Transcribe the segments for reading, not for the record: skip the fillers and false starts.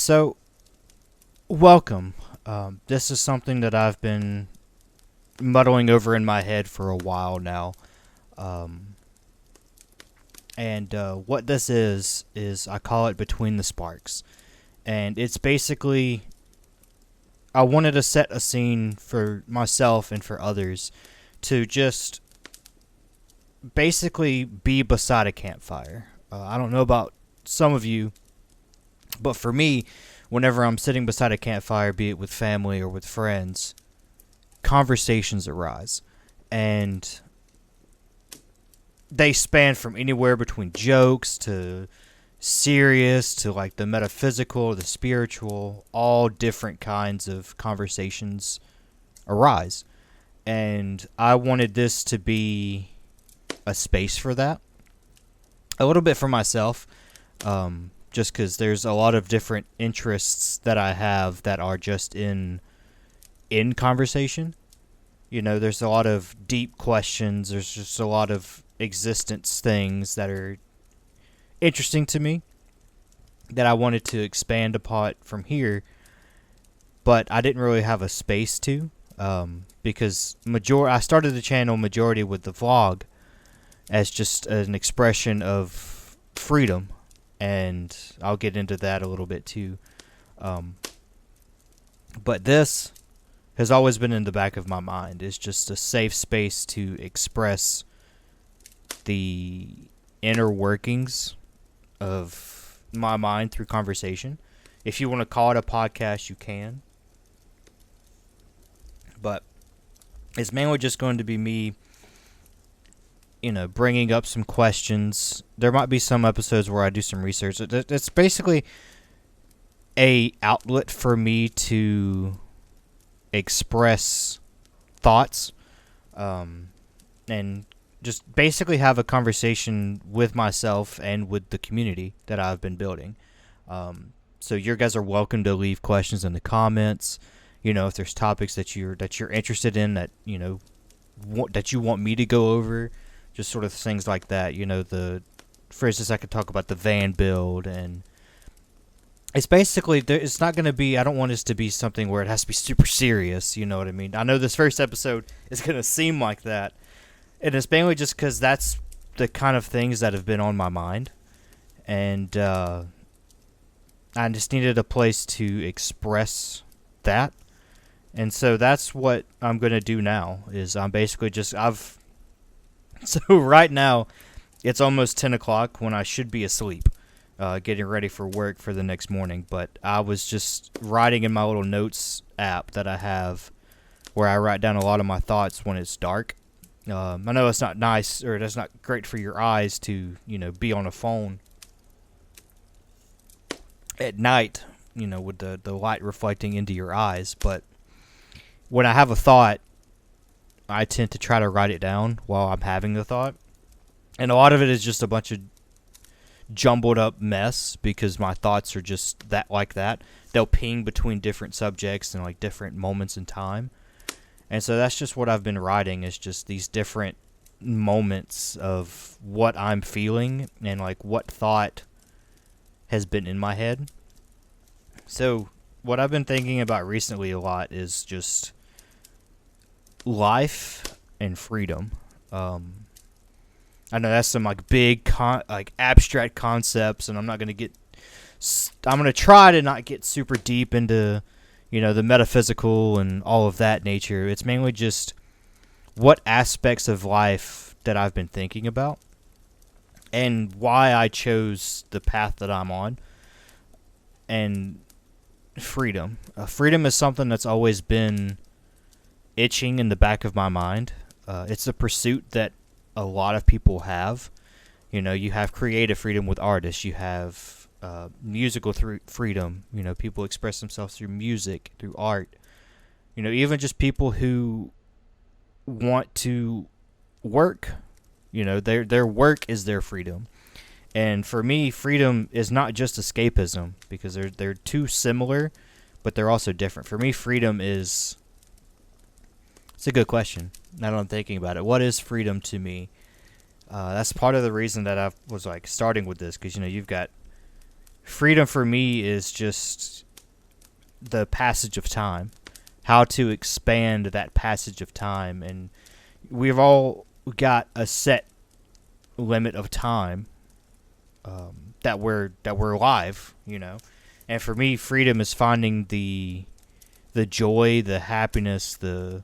So, welcome. This is something that I've been muddling over in my head for a while now. Um, and what this is I call it Between the Sparks. And it's basically, I wanted to set a scene for myself and for others to just basically be beside a campfire. I don't know about some of you, but for me, whenever I'm sitting beside a campfire, be it with family or with friends, conversations arise. And they span from anywhere between jokes to serious to like the metaphysical, the spiritual, all different kinds of conversations arise. And I wanted this to be a space for that. A little bit for myself, just because there's a lot of different interests that I have that are just in conversation. You know, there's a lot of deep questions. There's just a lot of existence things that are interesting to me that I wanted to expand upon from here, but I didn't really have a space to, because I started the channel majority with the vlog as just an expression of freedom, and I'll get into that a little bit too. But this has always been in the back of my mind. It's just a safe space to express the inner workings of my mind through conversation. If you want to call it a podcast, you can. But it's mainly just going to be me, bringing up some questions. There might be some episodes where I do some research. It's basically a outlet for me to express thoughts, and just basically have a conversation with myself and with the community that I've been building. So you guys are welcome to leave questions in the comments. If there's topics that you're interested in that that you want me to go over, just sort of things like that. For instance, I could talk about the van build, and it's basically it's not going to be. I don't want this to be something where it has to be super serious. You know what I mean? I know this first episode is going to seem like that. And it's mainly just because that's the kind of things that have been on my mind. And I just needed a place to express that. And so that's what I'm going to do now, is I'm basically So right now, it's almost 10 o'clock when I should be asleep, getting ready for work for the next morning. But I was just writing in my little notes app that I have where I write down a lot of my thoughts when it's dark. I know it's not nice, or that's not great for your eyes to, be on a phone at night, with the light reflecting into your eyes. But when I have a thought, I tend to try to write it down while I'm having the thought. And a lot of it is just a bunch of jumbled up mess, because my thoughts are just like that. They'll ping between different subjects and like different moments in time. And so that's just what I've been writing, is just these different moments of what I'm feeling and like what thought has been in my head. So what I've been thinking about recently a lot is just life and freedom. I know that's some like big abstract concepts, and I'm going to try to not get super deep into the metaphysical and all of that nature. It's mainly just what aspects of life that I've been thinking about and why I chose the path that I'm on. And freedom. Freedom is something that's always been itching in the back of my mind. It's a pursuit that a lot of people have. You have creative freedom with artists. You have musical freedom. People express themselves through music, through art. Even just people who want to work. Their work is their freedom. And for me, freedom is not just escapism, because they're too similar, but they're also different. For me, freedom is... It's a good question. Now that I'm thinking about it, what is freedom to me? That's part of the reason that I was like starting with this, because you've got freedom for me is just the passage of time, how to expand that passage of time. And we've all got a set limit of time that we're alive, And for me, freedom is finding the joy, the happiness, the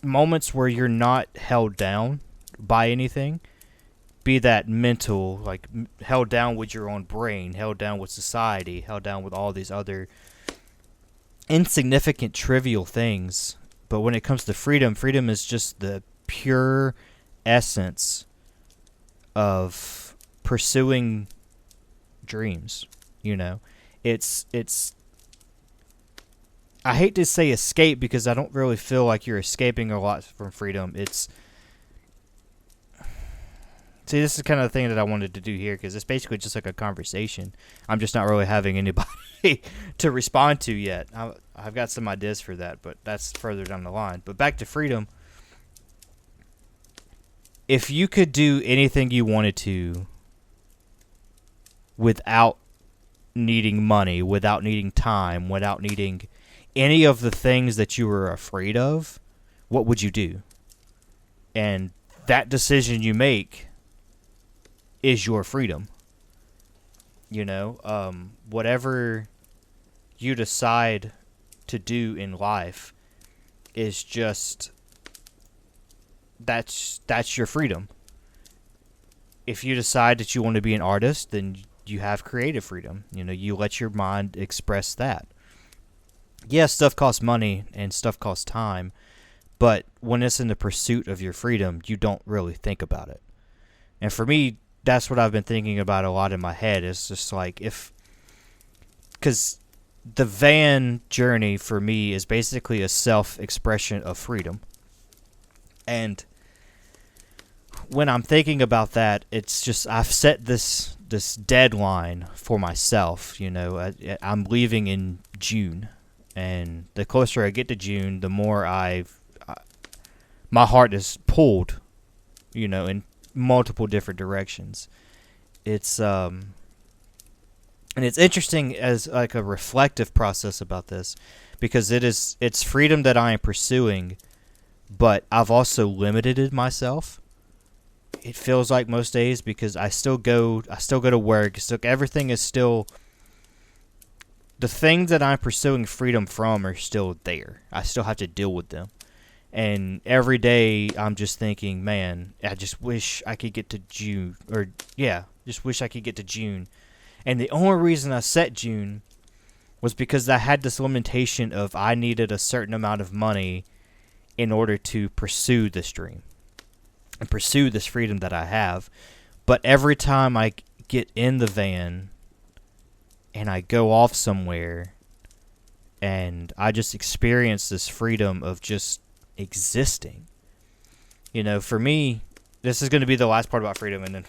moments where you're not held down by anything, be that mental, like held down with your own brain, held down with society, held down with all these other insignificant, trivial things. But when it comes to freedom, freedom is just the pure essence of pursuing dreams. It's I hate to say escape because I don't really feel like you're escaping a lot from freedom. See, this is kind of the thing that I wanted to do here because it's basically just like a conversation. I'm just not really having anybody to respond to yet. I've got some ideas for that, but that's further down the line. But back to freedom. If you could do anything you wanted to without needing money, without needing time, without needing any of the things that you were afraid of, what would you do? And that decision you make is your freedom. Whatever you decide to do in life is just that's your freedom. If you decide that you want to be an artist, then you have creative freedom. You let your mind express that. Yes, stuff costs money and stuff costs time, but when it's in the pursuit of your freedom, you don't really think about it. And for me, that's what I've been thinking about a lot in my head. Is just like because the van journey for me is basically a self-expression of freedom. And when I'm thinking about that, it's just I've set this deadline for myself. I'm leaving in June, and the closer I get to June, the more my heart is pulled, in multiple different directions. It's and it's interesting as like a reflective process about this, because it's freedom that I am pursuing, but I've also limited myself. It feels like most days, because I still go to work. Everything is still, the things that I'm pursuing freedom from are still there. I still have to deal with them. And every day I'm just thinking, man, I just wish I could get to June. Just wish I could get to June. And the only reason I set June was because I had this limitation of I needed a certain amount of money in order to pursue this dream and pursue this freedom that I have. But every time I get in the van and I go off somewhere and I just experience this freedom of just existing. For me, this is going to be the last part about freedom, and then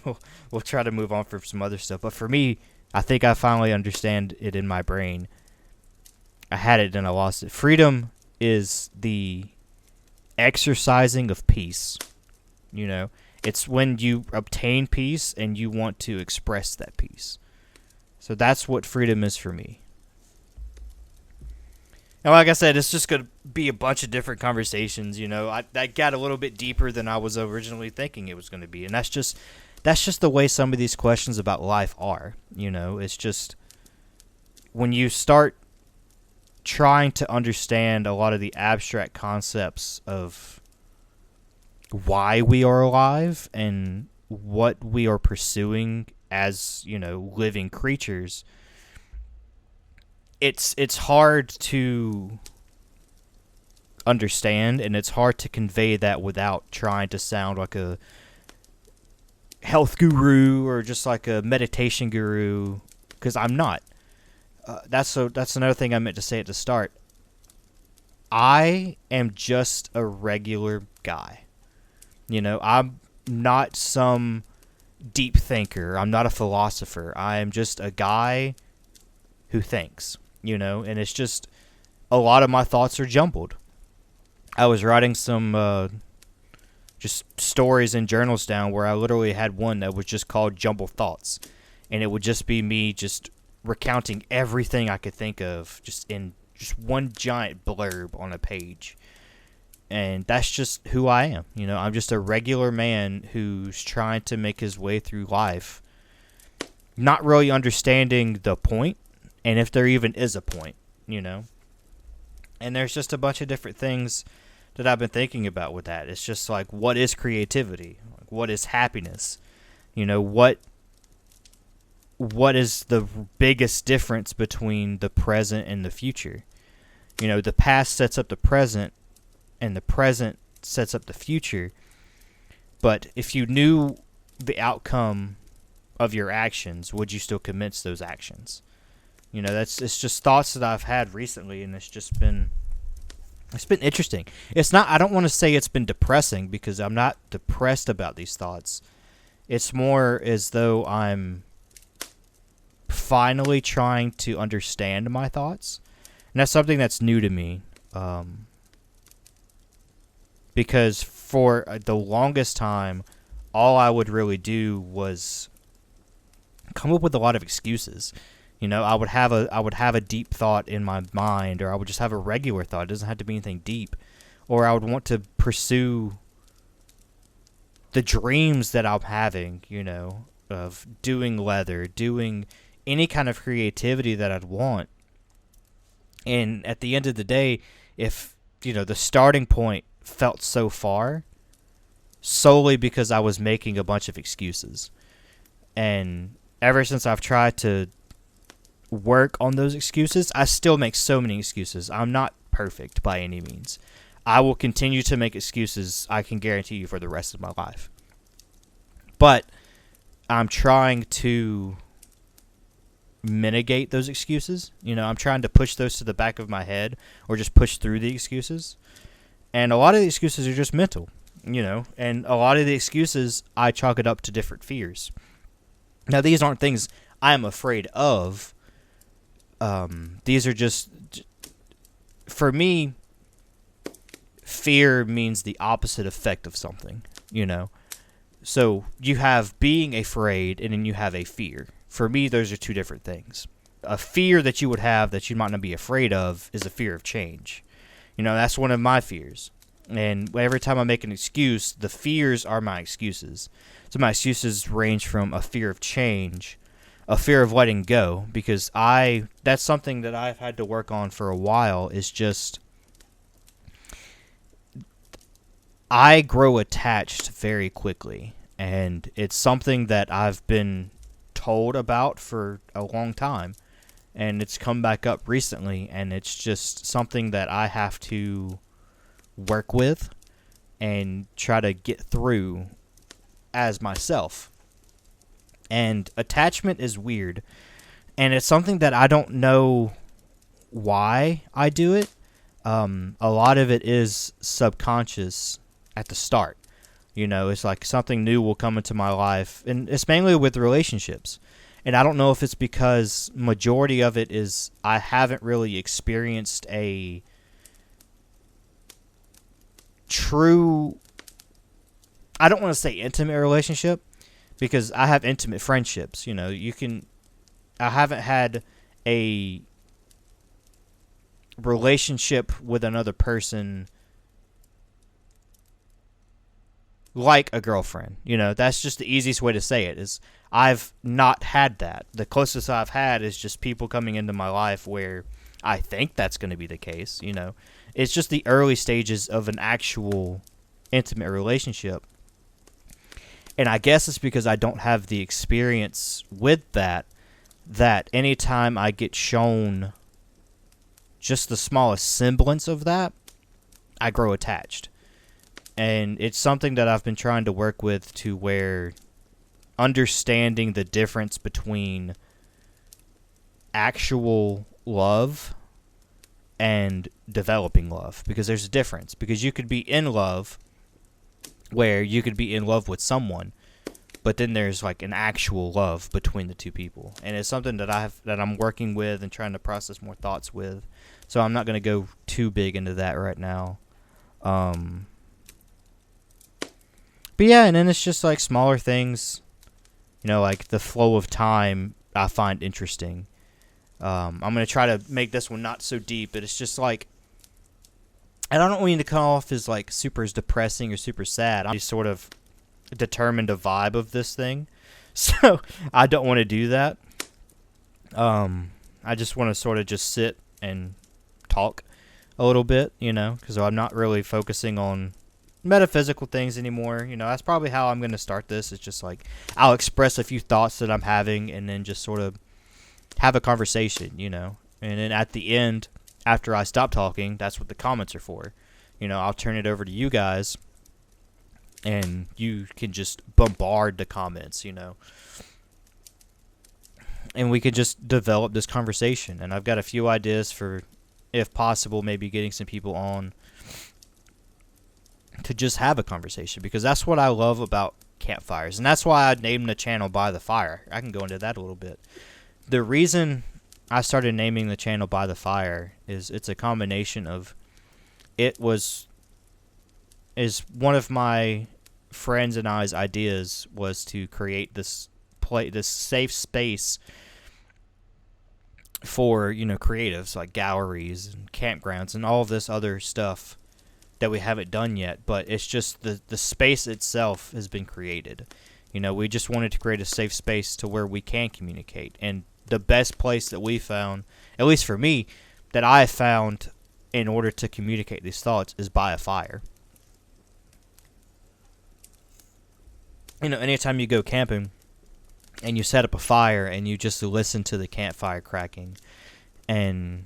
we'll try to move on for some other stuff. But for me, I think I finally understand it in my brain. I had it and I lost it. Freedom is the exercising of peace. It's when you obtain peace and you want to express that peace. So that's what freedom is for me. And like I said, it's just going to be a bunch of different conversations. That got a little bit deeper than I was originally thinking it was going to be. And that's just the way some of these questions about life are. It's just when you start trying to understand a lot of the abstract concepts of why we are alive and what we are pursuing as, living creatures, it's hard to understand, and it's hard to convey that without trying to sound like a health guru or just like a meditation guru, because I'm not. That's another thing I meant to say at the start. I am just a regular guy. I'm not some deep thinker. I'm not a philosopher. I am just a guy who thinks, and it's just a lot of my thoughts are jumbled. I was writing some just stories and journals down where I literally had one that was just called Jumble Thoughts. And it would just be me just recounting everything I could think of just in just one giant blurb on a page. And that's just who I am. I'm just a regular man who's trying to make his way through life, not really understanding the point, and if there even is a point. And there's just a bunch of different things that I've been thinking about with that. It's just like, what is creativity? Like, what is happiness? What is the biggest difference between the present and the future? The past sets up the present, and the present sets up the future. But if you knew the outcome of your actions, would you still commit those actions? It's just thoughts that I've had recently, and it's been interesting. It's not, I don't want to say it's been depressing, because I'm not depressed about these thoughts. It's more as though I'm finally trying to understand my thoughts. And that's something that's new to me. Because for the longest time, all I would really do was come up with a lot of excuses. I would have a deep thought in my mind, or I would just have a regular thought. It doesn't have to be anything deep. Or I would want to pursue the dreams that I'm having, of doing leather, doing any kind of creativity that I'd want. And at the end of the day, if, the starting point felt so far, solely because I was making a bunch of excuses. And ever since I've tried to work on those excuses, I still make so many excuses. I'm not perfect by any means. I will continue to make excuses, I can guarantee you, for the rest of my life. But I'm trying to mitigate those excuses. I'm trying to push those to the back of my head, or just push through the excuses. And a lot of the excuses are just mental, and a lot of the excuses I chalk it up to different fears. Now, these aren't things I'm afraid of. These are just, for me, fear means the opposite effect of something, So you have being afraid, and then you have a fear. For me, those are two different things. A fear that you would have that you might not be afraid of is a fear of change. That's one of my fears. And every time I make an excuse, the fears are my excuses. So my excuses range from a fear of change, a fear of letting go, because that's something that I've had to work on for a while, is just, I grow attached very quickly. And it's something that I've been told about for a long time. And it's come back up recently, and it's just something that I have to work with and try to get through as myself. And attachment is weird, and it's something that I don't know why I do it. A lot of it is subconscious at the start. It's like something new will come into my life, and it's mainly with relationships. And I don't know if it's because majority of it is I haven't really experienced a true, I don't want to say intimate relationship, because I have intimate friendships. I haven't had a relationship with another person like a girlfriend. That's just the easiest way to say it, is I've not had that. The closest I've had is just people coming into my life where I think that's going to be the case. It's just the early stages of an actual intimate relationship. And I guess it's because I don't have the experience with that anytime I get shown just the smallest semblance of that, I grow attached. And it's something that I've been trying to work with, to where understanding the difference between actual love and developing love. Because there's a difference. Because you could be in love, where you could be in love with someone, but then there's like an actual love between the two people. And it's something that I'm working with and trying to process more thoughts with. So I'm not going to go too big into that right now. But yeah, and then it's just like smaller things, like the flow of time I find interesting. I'm going to try to make this one not so deep, but it's just like, and I don't mean to come off as like super depressing or super sad. I'm just sort of determined a vibe of this thing. So I don't want to do that. I just want to sort of just sit and talk a little bit, because I'm not really focusing on metaphysical things anymore. That's probably how I'm going to start this. It's just like I'll express a few thoughts that I'm having and then just sort of have a conversation, and then at the end, after I stop talking, that's what the comments are for. I'll turn it over to you guys and you can just bombard the comments, and we could just develop this conversation. And I've got a few ideas for, if possible, maybe getting some people on to just have a conversation, because that's what I love about campfires, and that's why I named the channel By the Fire. I can go into that a little bit. The reason I started naming the channel By the Fire is it's a combination of, is one of my friends and I's ideas was to create this safe space for, creatives like galleries and campgrounds and all of this other stuff that we haven't done yet, but it's just the space itself has been created. We just wanted to create a safe space to where we can communicate. And the best place that we found, at least for me, that I have found in order to communicate these thoughts is by a fire. Anytime you go camping and you set up a fire and you just listen to the campfire cracking and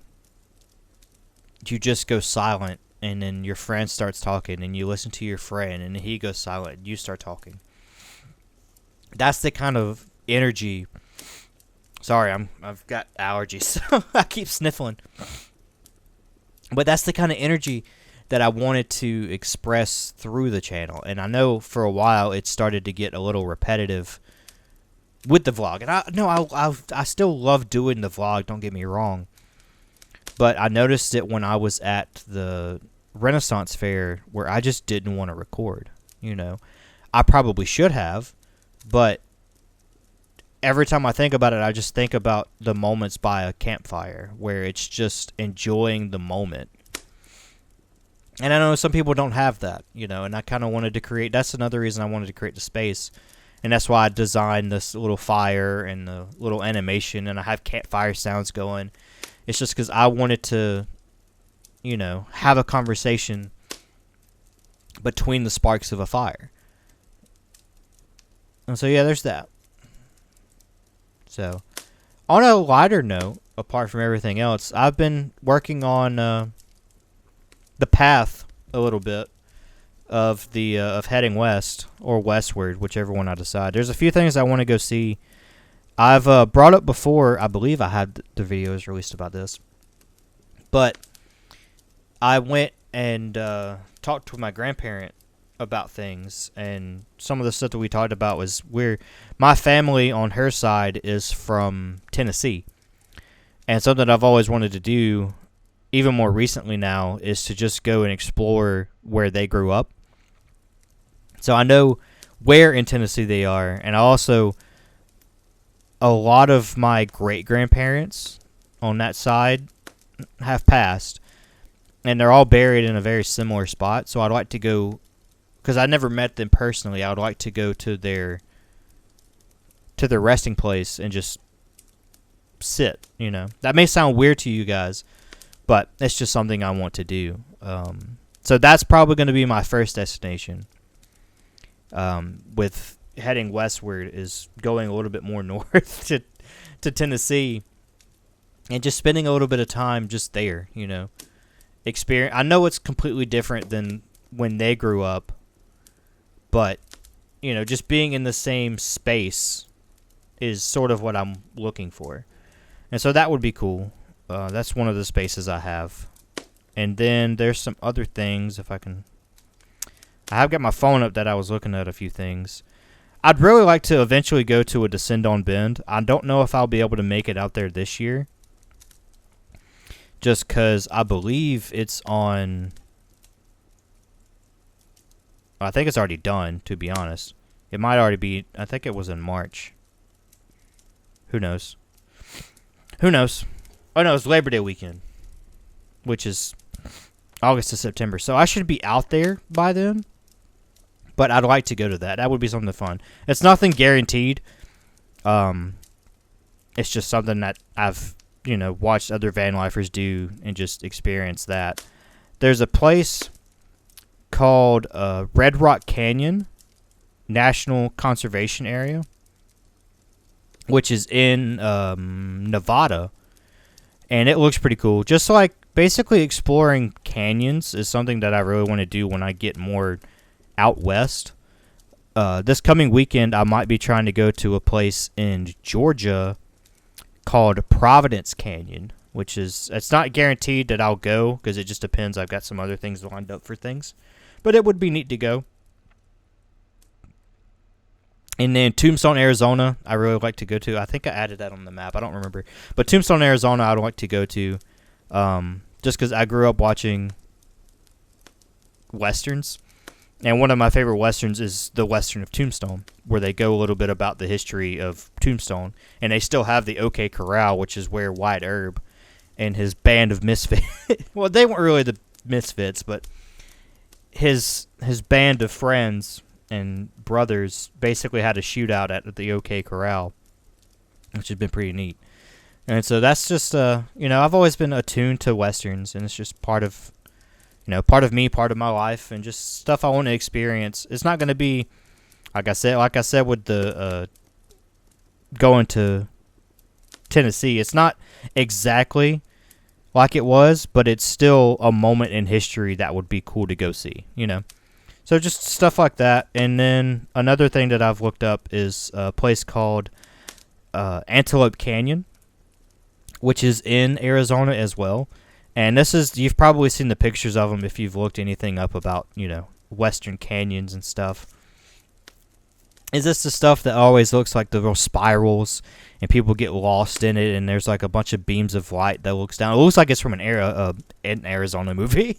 you just go silent, and then your friend starts talking and you listen to your friend and he goes silent and you start talking. That's the kind of energy. Sorry, I've got allergies, so I keep sniffling. But that's the kind of energy that I wanted to express through the channel. And I know for a while it started to get a little repetitive with the vlog. And I still love doing the vlog, don't get me wrong. But I noticed it when I was at the Renaissance Fair where I just didn't want to record. I probably should have, but every time I think about it, I just think about the moments by a campfire where it's just enjoying the moment. And I know some people don't have that, and I kind of wanted to create, that's another reason I wanted to create the space. And that's why I designed this little fire and the little animation, and I have campfire sounds going. It's just because I wanted to, have a conversation between the sparks of a fire. And so, yeah, there's that. So, on a lighter note, apart from everything else, I've been working on the path a little bit of the of heading west or westward, whichever one I decide. There's a few things I want to go see. I've brought up before, I believe I had the videos released about this, but I went and talked with my grandparent about things, and some of the stuff that we talked about was my family on her side is from Tennessee, and something I've always wanted to do, even more recently now, is to just go and explore where they grew up. So I know where in Tennessee they are, and I also, a lot of my great-grandparents on that side have passed, and they're all buried in a very similar spot. So I'd like to go, because I never met them personally, I would like to go to their resting place and just sit, That may sound weird to you guys, but it's just something I want to do. So that's probably going to be my first destination. With heading westward is going a little bit more north to Tennessee and just spending a little bit of time just there, Experience. I know it's completely different than when they grew up, but, just being in the same space is sort of what I'm looking for. And so that would be cool. That's one of the spaces I have. And then there's some other things, I have got my phone up that I was looking at a few things. I'd really like to eventually go to a Descend on Bend. I don't know if I'll be able to make it out there this year, just because I believe it's on I think it's already done, to be honest. It might already be. I think it was in March. Who knows? Who knows? Oh no, it's Labor Day weekend, which is August to September. So I should be out there by then. But I'd like to go to that. That would be something fun. It's nothing guaranteed. It's just something that I've, watched other van lifers do and just experienced that. There's a place called Red Rock Canyon National Conservation Area, which is in Nevada, and it looks pretty cool. Just like basically exploring canyons is something that I really want to do when I get more out west. This coming weekend, I might be trying to go to a place in Georgia called Providence Canyon, which is, it's not guaranteed that I'll go because it just depends. I've got some other things lined up for things, but it would be neat to go. And then Tombstone, Arizona, I really like to go to. I think I added that on the map. I don't remember. But Tombstone, Arizona, I'd like to go to just because I grew up watching Westerns. And one of my favorite Westerns is the Western of Tombstone, where they go a little bit about the history of Tombstone. And they still have the OK Corral, which is where Wyatt Earp and his band of misfits, well, they weren't really the misfits, but his band of friends and brothers basically had a shootout at the OK Corral, which has been pretty neat. And so that's just, I've always been attuned to Westerns, and it's just part of me, part of my life, and just stuff I want to experience. It's not going to be, like I said with the going to Tennessee, it's not exactly like it was, but it's still a moment in history that would be cool to go see, So just stuff like that. And then another thing that I've looked up is a place called Antelope Canyon, which is in Arizona as well. And you've probably seen the pictures of them if you've looked anything up about, Western canyons and stuff. Is this the stuff that always looks like the little spirals and people get lost in it, and there's like a bunch of beams of light that looks down? It looks like it's from an Arizona movie.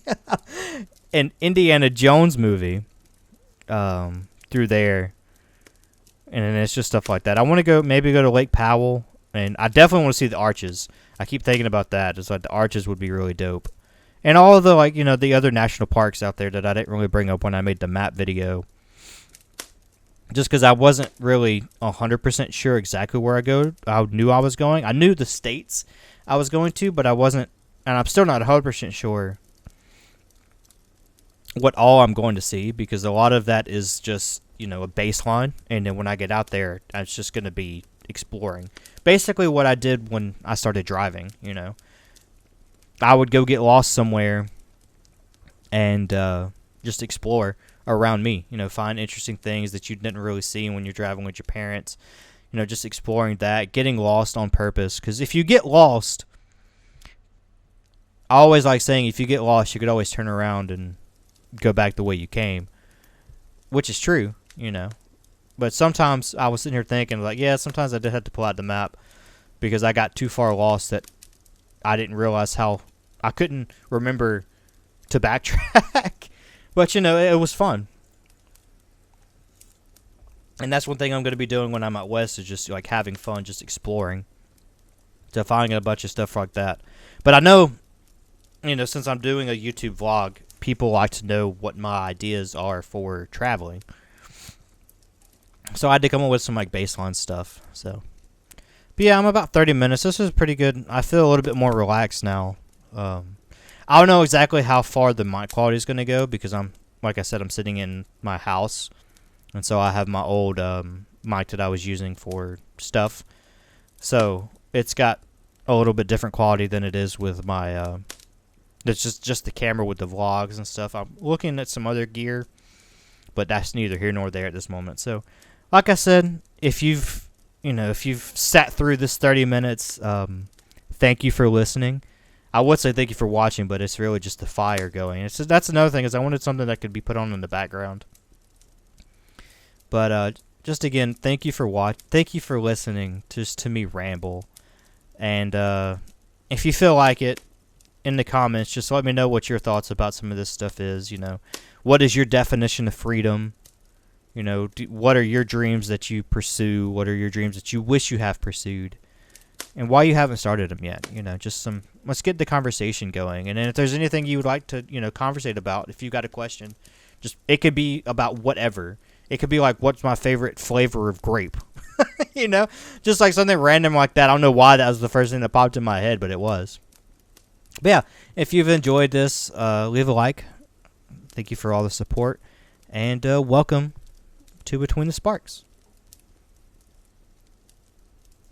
An Indiana Jones movie through there. And then it's just stuff like that. I want to maybe go to Lake Powell, and I definitely want to see the arches. I keep thinking about that. It's like the arches would be really dope. And all of the, the other national parks out there that I didn't really bring up when I made the map video. Just because I wasn't really 100% sure exactly where I knew I was going. I knew the states I was going to, but I wasn't, and I'm still not 100% sure what all I'm going to see, because a lot of that is just, a baseline. And then when I get out there, it's just going to be exploring. Basically what I did when I started driving, I would go get lost somewhere and just explore around me, find interesting things that you didn't really see when you're driving with your parents, just exploring that, getting lost on purpose. Because if you get lost, I always like saying, if you get lost, you could always turn around and go back the way you came, which is true, But sometimes I was sitting here thinking, sometimes I did have to pull out the map because I got too far lost that I didn't realize how I couldn't remember to backtrack. But, it was fun. And that's one thing I'm going to be doing when I'm out west, is just like having fun, just exploring, to finding a bunch of stuff like that. But I know, since I'm doing a YouTube vlog, people like to know what my ideas are for traveling. So I had to come up with some baseline stuff. So, but yeah, I'm about 30 minutes. This is pretty good. I feel a little bit more relaxed now. I don't know exactly how far the mic quality is going to go, because like I said, I'm sitting in my house, and so I have my old mic that I was using for stuff. So it's got a little bit different quality than it is with my. It's just the camera with the vlogs and stuff. I'm looking at some other gear, but that's neither here nor there at this moment. So, like I said, if you've sat through this 30 minutes, thank you for listening. I would say thank you for watching, but it's really just the fire going. That's another thing, is I wanted something that could be put on in the background. But just again, thank you for listening just to me ramble. And if you feel like it, in the comments. Just let me know what your thoughts about some of this stuff is. What is your definition of freedom? What are your dreams that you pursue? What are your dreams that you wish you have pursued? And why you haven't started them yet? Let's get the conversation going. And then if there's anything you would like to, conversate about, if you've got a question, it could be about whatever. It could be like, what's my favorite flavor of grape? Just like something random like that. I don't know why that was the first thing that popped in my head, but it was. But yeah, if you've enjoyed this, leave a like. Thank you for all the support. And welcome to Between the Sparks.